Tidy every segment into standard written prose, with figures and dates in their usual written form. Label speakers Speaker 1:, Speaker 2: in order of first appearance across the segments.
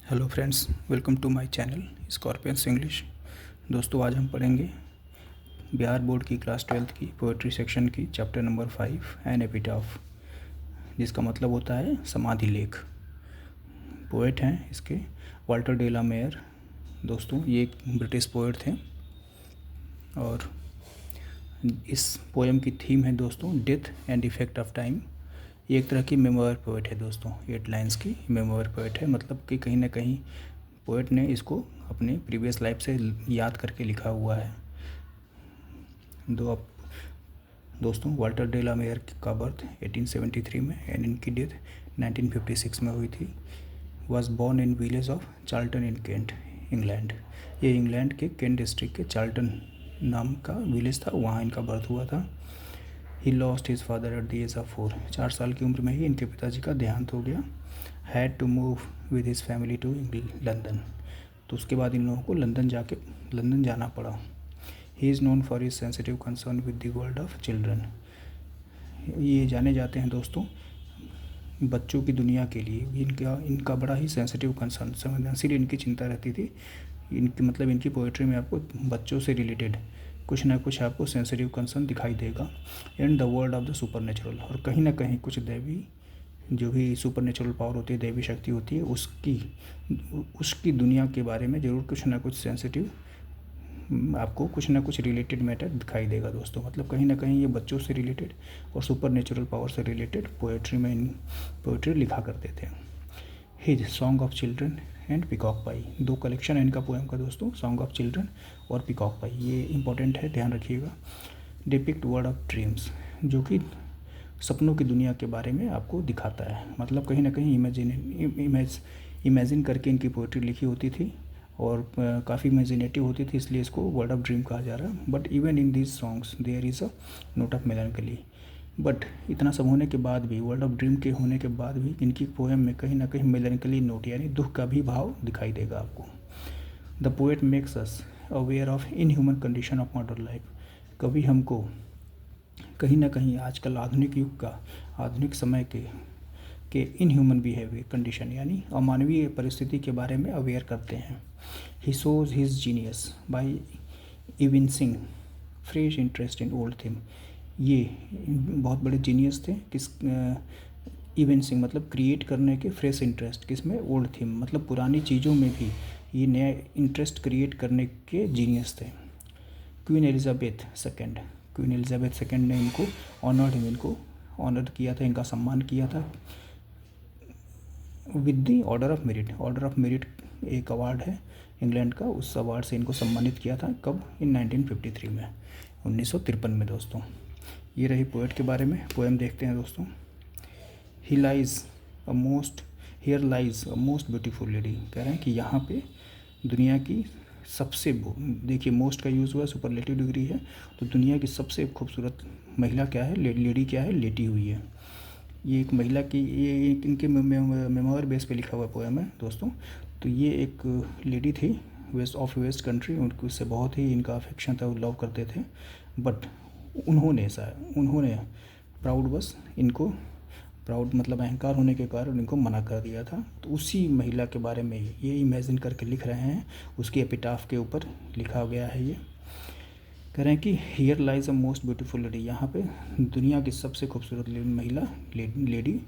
Speaker 1: Hello friends, welcome to my channel scorpions English. दोस्तों, आज हम पढ़ेंगे बिहार बोर्ड की क्लास 12th की पोएट्री सेक्शन की चैप्टर नंबर 5 एन एपिटाफ, जिसका मतलब होता है समाधि लेख। पोएट हैं इसके वाल्टर डे ला मेयर। दोस्तों, ये एक ब्रिटिश पोएट थे और इस पोएम की थीम है दोस्तों death and effect of time. ये एक तरह की मेमोयर पोएट है दोस्तों, 8 लाइन्स की मेमोयर पोएट है। मतलब कि कहीं ना कहीं पोएट ने इसको अपने प्रीवियस लाइफ से याद करके लिखा हुआ है। दोस्तों, वाल्टर डे ला मेयर का बर्थ 1873 में एंड इनकी डेथ 1956 में हुई थी। Was born in village of Charlton in Kent, England. ये इंग्लैंड के केंट डिस्ट्रिक्ट के चार्ल्टन नाम का विलेज था, वहाँ इनका बर्थ हुआ था। He lost his father at the age of 4। 4 साल की उम्र में ही इनके पिताजी का देहांत हो गया। Had to move with his family to London. तो उसके बाद इन लोगों को लंदन जाना पड़ा। He is known for his sensitive concern with the world of children. ये जाने जाते हैं दोस्तों बच्चों की दुनिया के लिए। इनका बड़ा ही सेंसिटिव कंसर्न, संवेदनशील इनकी चिंता रहती थी। इनकी पोएट्री में आपको बच्चों से रिलेटेड कुछ ना कुछ आपको सेंसिटिव कंसर्न दिखाई देगा। And the world of the super natural, और कहीं ना कहीं कुछ दैवी, जो भी सुपर नेचुरल पावर होती है, दैवी शक्ति होती है, उसकी दुनिया के बारे में ज़रूर कुछ ना कुछ सेंसिटिव आपको कुछ ना कुछ रिलेटेड मैटर दिखाई देगा दोस्तों। मतलब कहीं ना कहीं ये बच्चों से रिलेटेड और सुपर नेचुरल पावर से रिलेटेड पोएट्री लिखा करते थे। His song of children and peacock pi, 2 collection है इनका पोएम का दोस्तों, सॉन्ग ऑफ चिल्ड्रन और पिकॉक पाई। ये इंपॉर्टेंट है, ध्यान रखिएगा। डिपिक्ट वर्ल्ड ऑफ ड्रीम्स, जो कि सपनों की दुनिया के बारे में आपको दिखाता है। मतलब कहीं ना कहीं इमेजिन करके इनकी पोएट्री लिखी होती थी और काफ़ी इमेजिनेटिव होती थी, इसलिए इसको वर्ल्ड ऑफ ड्रीम कहा जा रहा है। But even in these songs there is a note of melancholy. But इतना सब होने के बाद भी, वर्ल्ड ऑफ ड्रीम के होने के बाद भी, इनकी पोएम में कहीं ना कहीं मेलैंकली नोट यानी दुख का भी भाव दिखाई देगा आपको। The poet makes us aware of inhuman condition of modern life. कभी हमको कहीं ना कहीं आजकल आधुनिक युग का, आधुनिक समय के इनह्यूमन बिहेवियर कंडीशन यानी अमानवीय परिस्थिति के बारे में अवेयर करते हैं। He shows his genius by evincing fresh interest in old theme. ये बहुत बड़े जीनियस थे इविंसिंग मतलब क्रिएट करने के, फ्रेश इंटरेस्ट किसमें, ओल्ड थीम मतलब पुरानी चीज़ों में भी ये नया इंटरेस्ट क्रिएट करने के जीनियस थे। क्वीन एलिजाबेथ सेकेंड ने इनको ऑनर किया था, इनका सम्मान किया था with the order of merit एक अवार्ड है इंग्लैंड का, उस अवार्ड से इनको सम्मानित किया था। कब? इन 1953 में, 1953 में दोस्तों। ये रही पोएट के बारे में। पोएम देखते हैं दोस्तों। Here lies a most beautiful lady. कह रहे हैं कि यहाँ पे दुनिया की सबसे, देखिए मोस्ट का यूज़ हुआ, सुपरलेटिव डिग्री है, तो दुनिया की सबसे खूबसूरत महिला क्या है, लेडी क्या है, लेटी हुई है। ये एक महिला की, ये इनके मेमोयर बेस पे लिखा हुआ पोएम है दोस्तों। तो ये एक लेडी थी वेस्ट कंट्री, उनको उससे बहुत ही इनका अफेक्शन था, लव करते थे। बट उन्होंने प्राउड मतलब अहंकार होने के कारण इनको मना कर दिया था। तो उसी महिला के बारे में ये इमेजिन करके लिख रहे हैं, उसकी एपिटाफ के ऊपर लिखा गया है। ये कह रहे हैं कि here lies a most beautiful lady, यहाँ पे दुनिया की सबसे खूबसूरत महिला, लेडी,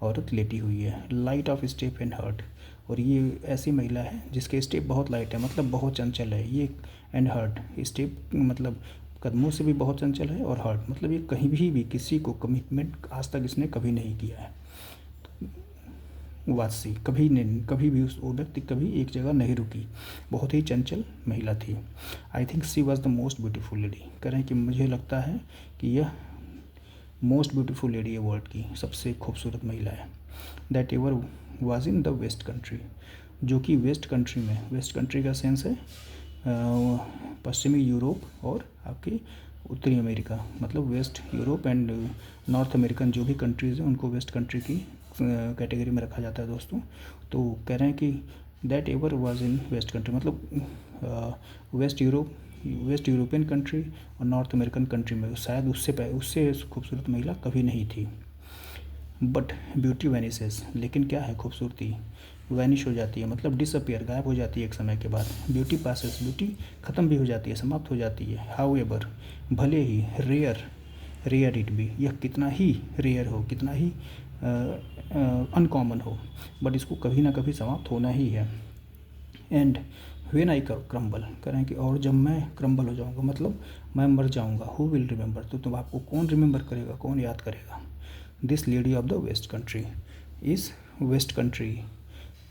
Speaker 1: औरत लेटी हुई है। Light of step and heart, और ये ऐसी महिला है जिसके स्टेप बहुत लाइट है, मतलब बहुत चंचल है ये। एंड हार्ट, स्टेप मतलब कदमों से भी बहुत चंचल है, और हार्ट मतलब ये कहीं भी किसी को कमिटमेंट आज तक इसने कभी नहीं किया है। वासी, कभी भी वो व्यक्ति कभी एक जगह नहीं रुकी, बहुत ही चंचल महिला थी। I think she was the most beautiful lady. कह रहे हैं कि मुझे लगता है कि यह मोस्ट ब्यूटीफुल लेडी है, वर्ल्ड की सबसे खूबसूरत महिला है। That ever was in the west country, जो कि वेस्ट कंट्री का सेंस है पश्चिमी यूरोप और आपकी उत्तरी अमेरिका, मतलब west Europe and North American जो भी कंट्रीज़ हैं उनको वेस्ट कंट्री की कैटेगरी में रखा जाता है दोस्तों। तो कह रहे हैं कि that ever was in west country, मतलब वेस्ट यूरोपियन कंट्री और नॉर्थ अमेरिकन कंट्री में शायद उससे खूबसूरत महिला कभी नहीं थी। बट ब्यूटी वैनिसेस, लेकिन क्या है खूबसूरती, वैनिश हो जाती है, मतलब डिसअपियर, गायब हो जाती है एक समय के बाद। ब्यूटी पासेस, ब्यूटी ख़त्म भी हो जाती है, समाप्त हो जाती है। हाउएवर, भले ही। रेयर, रेयर इट बी, यह कितना ही रेयर हो, कितना ही अनकॉमन हो, बट इसको कभी ना कभी समाप्त होना ही है। एंड व्हेन आई क्रम्बल, करें कि और जब मैं क्रम्बल हो जाऊँगा, मतलब मैं मर जाऊँगा, हु विल रिमेंबर, तो तुम आपको कौन रिमेंबर करेगा, कौन याद करेगा। This lady of the west country, इस वेस्ट कंट्री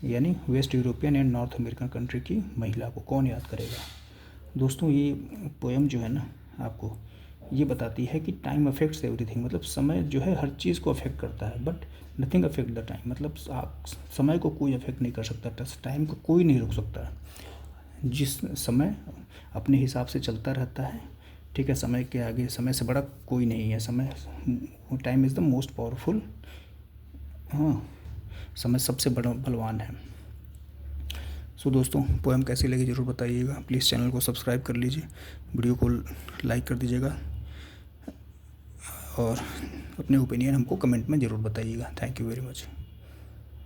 Speaker 1: यानी west European and North American country की महिला को कौन याद करेगा। दोस्तों ये पोएम जो है ना, आपको ये बताती है कि टाइम अफेक्ट्स एवरीथिंग, मतलब समय जो है हर चीज़ को अफेक्ट करता है, but nothing affect the time, मतलब आप समय को कोई अफेक्ट नहीं कर सकता, टाइम को कोई नहीं रोक सकता। जिस समय अपने हिसाब से चलता रहता है, ठीक है, समय के आगे, समय से बड़ा कोई नहीं है। समय, time is the most powerful, हाँ, समय सबसे बड़ा बलवान है। सो दोस्तों, पोएम कैसी लगी ज़रूर बताइएगा। प्लीज़ चैनल को सब्सक्राइब कर लीजिए, वीडियो को लाइक कर दीजिएगा और अपने ओपिनियन हमको कमेंट में ज़रूर बताइएगा। Thank you very much.